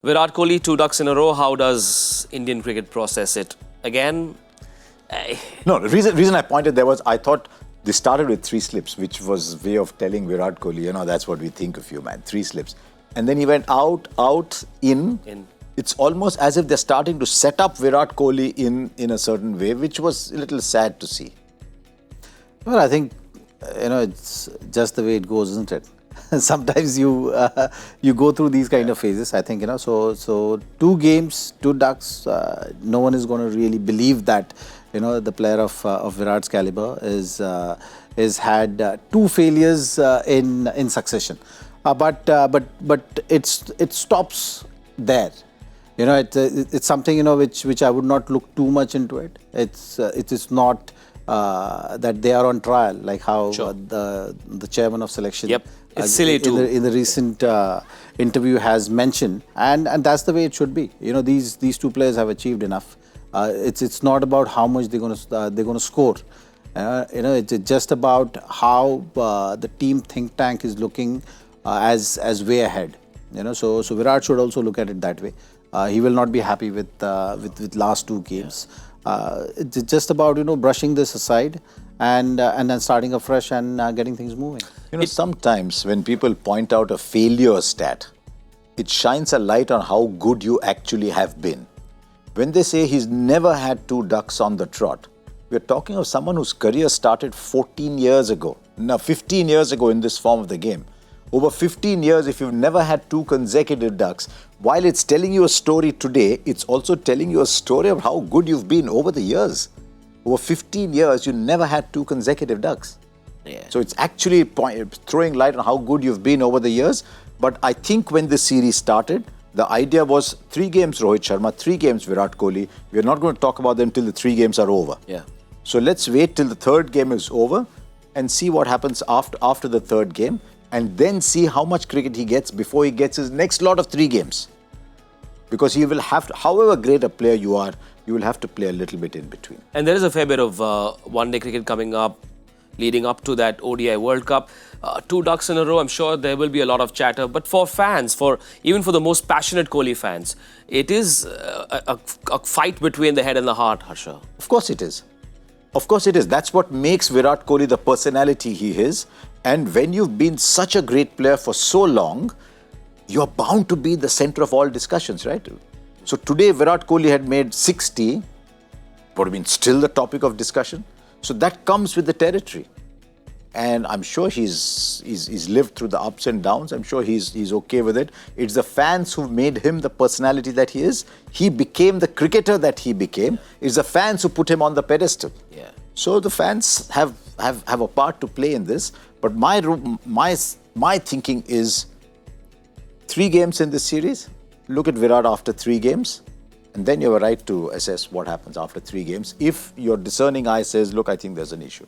Virat Kohli, 2 ducks in a row. How does Indian cricket process it? Again, No, the reason I pointed there was I thought they started with 3 slips, which was way of telling Virat Kohli, that's what we think of you, man. 3 slips. And then he went out, in. It's almost as if they're starting to set up Virat Kohli in a certain way, which was a little sad to see. Well, I think, it's just the way it goes, isn't it? Sometimes you go through these kind of phases. I think, so 2 games, 2 ducks, no one is going to really believe that, the player of Virat's caliber is had 2 failures in succession. But it stops there. It's something, which I would not look too much into it. It is not that they are on trial, like how the chairman of selection it's silly in the recent interview has mentioned, and that's the way it should be. These 2 players have achieved enough. It's not about how much they're going to score. It's just about how the team think tank is looking as way ahead. So Virat should also look at it that way. He will not be happy with last 2 games. It's just about brushing this aside and then starting afresh and getting things moving. Sometimes when people point out a failure stat, it shines a light on how good you actually have been. When they say he's never had 2 ducks on the trot, we're talking of someone whose career started 14 years ago. Now 15 years ago in this form of the game. Over 15 years, if you've never had 2 consecutive ducks, while it's telling you a story today, it's also telling you a story of how good you've been over the years. Over 15 years, you never had 2 consecutive ducks. Yeah. So it's actually throwing light on how good you've been over the years. But I think when this series started, the idea was 3 games Rohit Sharma, 3 games Virat Kohli. We're not going to talk about them till the 3 games are over. Yeah. So let's wait till the 3rd game is over and see what happens after the 3rd game. And then see how much cricket he gets before he gets his next lot of 3 games. Because he will have to, however great a player you are, you will have to play a little bit in between. And there is a fair bit of one-day cricket coming up, leading up to that ODI World Cup. 2 ducks in a row, I'm sure there will be a lot of chatter. But for fans, even for the most passionate Kohli fans, it is a fight between the head and the heart, Harsha. Of course it is. Of course it is. That's what makes Virat Kohli the personality he is. And when you've been such a great player for so long, you're bound to be the center of all discussions, right? So today Virat Kohli had made 60, would have been still the topic of discussion. So that comes with the territory. And I'm sure he's lived through the ups and downs. I'm sure he's okay with it. It's the fans who made him the personality that he is. He became the cricketer that he became. It's the fans who put him on the pedestal. Yeah. So the fans have a part to play in this. But my thinking is 3 games in this series. Look at Virat after 3 games. And then you have a right to assess what happens after 3 games. If your discerning eye says, look, I think there's an issue.